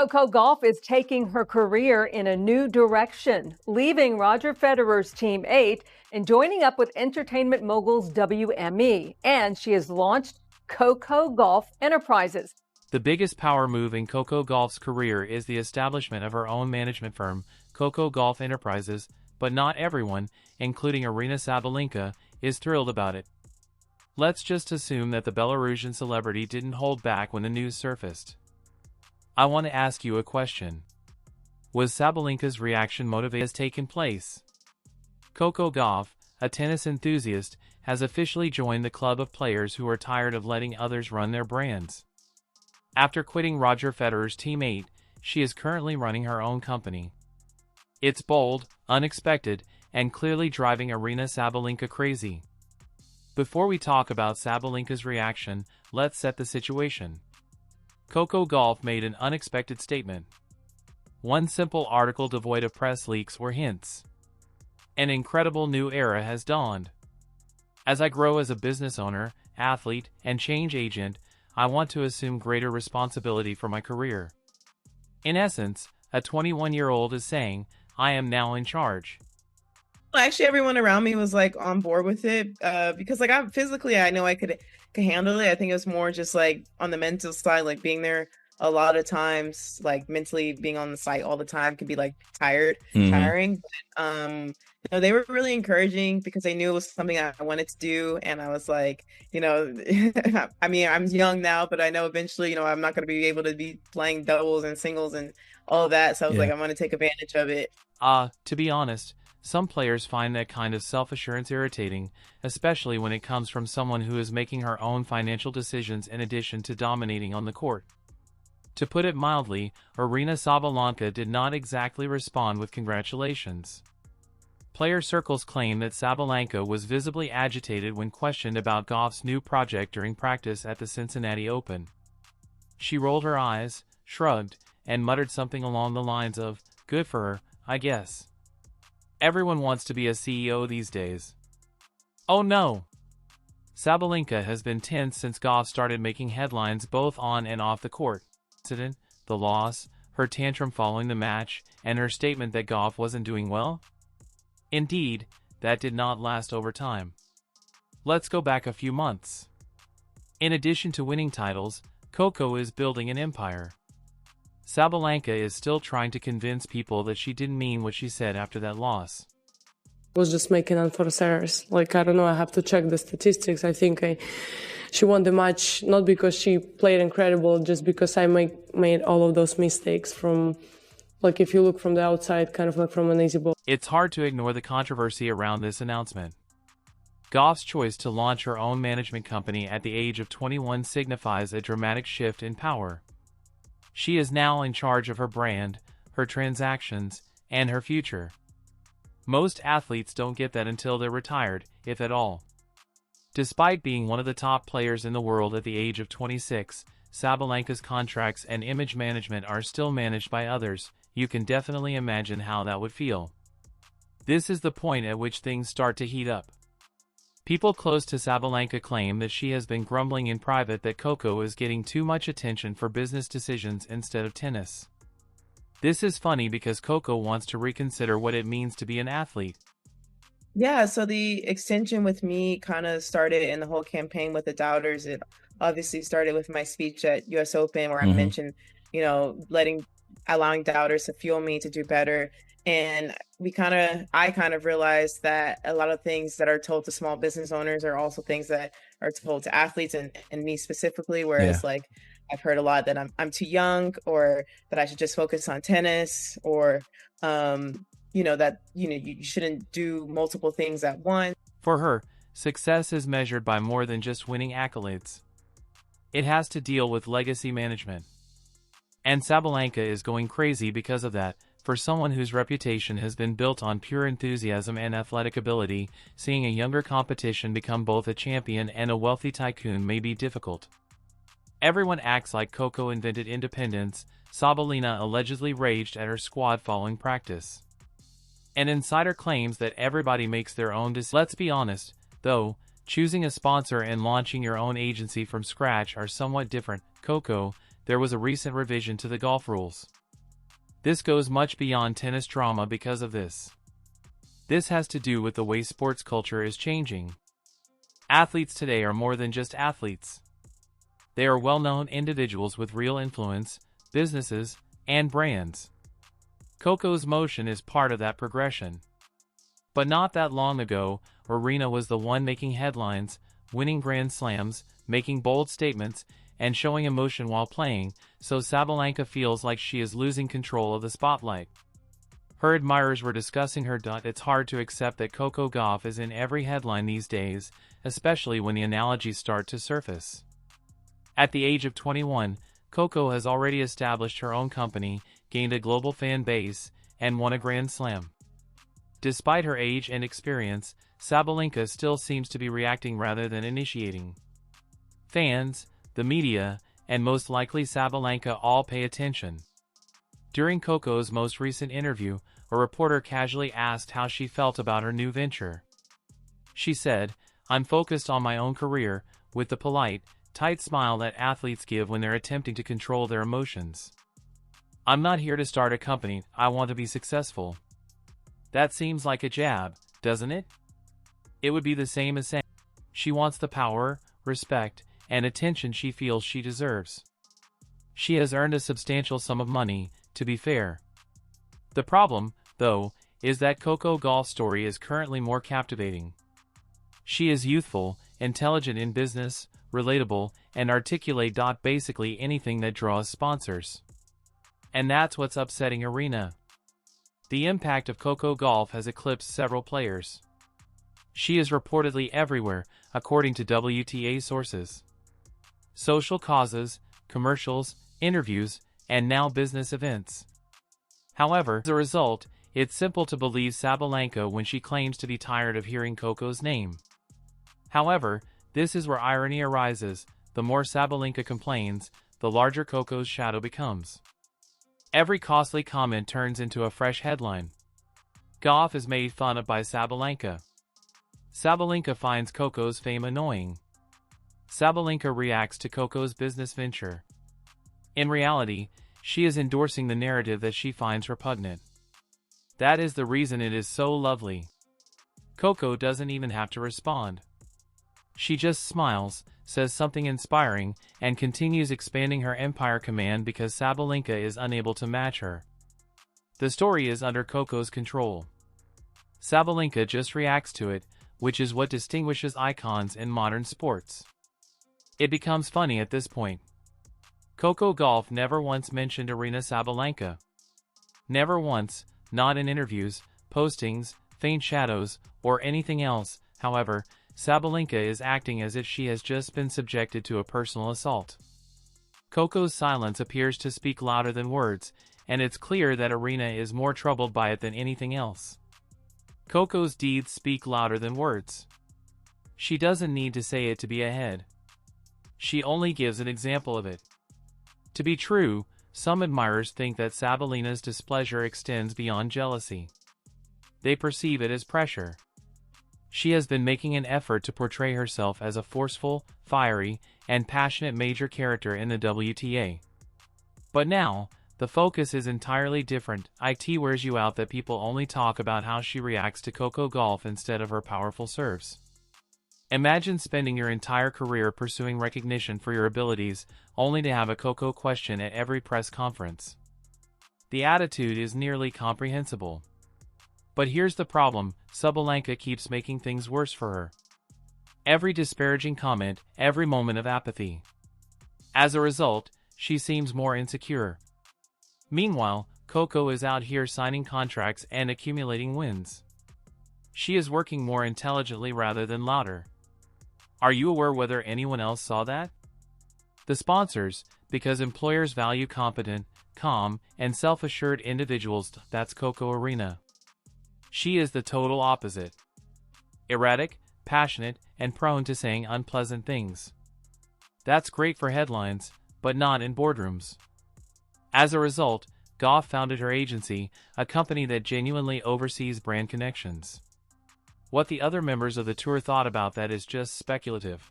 Coco Gauff is taking her career in a new direction, leaving Roger Federer's Team 8 and joining up with entertainment moguls WME. And she has launched Coco Gauff Enterprises. The biggest power move in Coco Gauff's career is the establishment of her own management firm, Coco Gauff Enterprises, but not everyone, including Aryna Sabalenka, is thrilled about it. Let's just assume that the Belarusian celebrity didn't hold back when the news surfaced. I want to ask you a question. Was Sabalenka's reaction motivated has taken place? Coco Gauff, a tennis enthusiast, has officially joined the club of players who are tired of letting others run their brands. After quitting Roger Federer's Team 8, she is currently running her own company. It's bold, unexpected, and clearly driving Aryna Sabalenka crazy. Before we talk about Sabalenka's reaction, let's set the situation. Coco Gauff made an unexpected statement. One simple article devoid of press leaks or hints. An incredible new era has dawned. As I grow as a business owner, athlete, and change agent, I want to assume greater responsibility for my career. In essence, a 21-year-old is saying, I am now in charge. Well, actually, everyone around me was like on board with it because like I know I could handle it. I think it was more just like on the mental side, like being there a lot of times, like mentally being on the site all the time can be like tiring. But, they were really encouraging because they knew it was something I wanted to do. And I was like, I mean, I'm young now, but I know eventually, I'm not going to be able to be playing doubles and singles and all of that. So I was like, I'm going to take advantage of it. To be honest, some players find that kind of self-assurance irritating, especially when it comes from someone who is making her own financial decisions in addition to dominating on the court. To put it mildly, Aryna Sabalenka did not exactly respond with congratulations. Player circles claim that Sabalenka was visibly agitated when questioned about Gauff's new project during practice at the Cincinnati Open. She rolled her eyes, shrugged, and muttered something along the lines of, "Good for her, I guess." Everyone wants to be a CEO these days. Oh no! Sabalenka has been tense since Gauff started making headlines both on and off the court. The loss, her tantrum following the match, and her statement that Gauff wasn't doing well? Indeed, that did not last over time. Let's go back a few months. In addition to winning titles, Coco is building an empire. Sabalenka is still trying to convince people that she didn't mean what she said after that loss. Was just making unforced errors. Like, I don't know, I have to check the statistics. I think she won the match not because she played incredible, just because I made all of those mistakes from, like, if you look from the outside, kind of like from an easy ball. It's hard to ignore the controversy around this announcement. Gauff's choice to launch her own management company at the age of 21 signifies a dramatic shift in power. She is now in charge of her brand, her transactions, and her future. Most athletes don't get that until they're retired, if at all. Despite being one of the top players in the world at the age of 26, Sabalenka's contracts and image management are still managed by others. You can definitely imagine how that would feel. This is the point at which things start to heat up. People close to Sabalenka claim that she has been grumbling in private that Coco is getting too much attention for business decisions instead of tennis. This is funny because Coco wants to reconsider what it means to be an athlete. Yeah, so the extension with me kind of started in the whole campaign with the doubters. It obviously started with my speech at US Open where I mentioned, allowing doubters to fuel me to do better. And I kind of realized that a lot of things that are told to small business owners are also things that are told to athletes and me specifically, whereas like I've heard a lot that I'm too young, or that I should just focus on tennis, or you shouldn't do multiple things at once. For her, success is measured by more than just winning accolades. It has to deal with legacy management. And Sabalenka is going crazy because of that. For someone whose reputation has been built on pure enthusiasm and athletic ability, seeing a younger competition become both a champion and a wealthy tycoon may be difficult. Everyone acts like Coco invented independence. Sabalenka allegedly raged at her squad following practice. An insider claims that everybody makes their own decisions. Let's be honest, though, choosing a sponsor and launching your own agency from scratch are somewhat different. Coco, there was a recent revision to the golf rules. This goes much beyond tennis drama because of this. This has to do with the way sports culture is changing. Athletes today are more than just athletes. They are well-known individuals with real influence, businesses, and brands. Coco's motion is part of that progression. But not that long ago, Aryna was the one making headlines, winning Grand Slams, making bold statements, and showing emotion while playing, so Sabalenka feels like she is losing control of the spotlight. Her admirers were discussing her. It's hard to accept that Coco Gauff is in every headline these days, especially when the analogies start to surface. At the age of 21, Coco has already established her own company, gained a global fan base, and won a Grand Slam. Despite her age and experience, Sabalenka still seems to be reacting rather than initiating. Fans, the media, and most likely Sabalenka all pay attention. During Coco's most recent interview, a reporter casually asked how she felt about her new venture. She said, "I'm focused on my own career," with the polite, tight smile that athletes give when they're attempting to control their emotions. "I'm not here to start a company, I want to be successful." That seems like a jab, doesn't it? It would be the same as saying she wants the power, respect, and attention she feels she deserves. She has earned a substantial sum of money, to be fair. The problem, though, is that Coco Gauff's story is currently more captivating. She is youthful, intelligent in business, relatable, and articulate. Basically anything that draws sponsors. And that's what's upsetting Aryna. The impact of Coco Gauff has eclipsed several players. She is reportedly everywhere, according to WTA sources. Social causes, commercials, interviews, and now business events. However, as a result, it's simple to believe Sabalenka when she claims to be tired of hearing Coco's name. However, this is where irony arises. The more Sabalenka complains, the larger Coco's shadow becomes. Every costly comment turns into a fresh headline. Gauff is made fun of by Sabalenka. Sabalenka finds Coco's fame annoying. Sabalenka reacts to Coco's business venture. In reality, she is endorsing the narrative that she finds repugnant. That is the reason it is so lovely. Coco doesn't even have to respond. She just smiles, says something inspiring, and continues expanding her empire command because Sabalenka is unable to match her. The story is under Coco's control. Sabalenka just reacts to it, which is what distinguishes icons in modern sports. It becomes funny at this point. Coco Gauff never once mentioned Aryna Sabalenka. Never once, not in interviews, postings, faint shadows, or anything else. However, Sabalenka is acting as if she has just been subjected to a personal assault. Coco's silence appears to speak louder than words, and it's clear that Aryna is more troubled by it than anything else. Coco's deeds speak louder than words. She doesn't need to say it to be ahead. She only gives an example of it. To be true, some admirers think that Sabalenka's displeasure extends beyond jealousy. They perceive it as pressure. She has been making an effort to portray herself as a forceful, fiery, and passionate major character in the WTA. But now, the focus is entirely different. It wears you out that people only talk about how she reacts to Coco Gauff instead of her powerful serves. Imagine spending your entire career pursuing recognition for your abilities, only to have a Coco question at every press conference. The attitude is nearly comprehensible. But here's the problem, Sabalenka keeps making things worse for her. Every disparaging comment, every moment of apathy. As a result, she seems more insecure. Meanwhile, Coco is out here signing contracts and accumulating wins. She is working more intelligently rather than louder. Are you aware whether anyone else saw that? The sponsors, because employers value competent, calm, and self-assured individuals. That's Coco Aryna. She is the total opposite. Erratic, passionate, and prone to saying unpleasant things. That's great for headlines, but not in boardrooms. As a result, Gauff founded her agency, a company that genuinely oversees brand connections. What the other members of the tour thought about that is just speculative.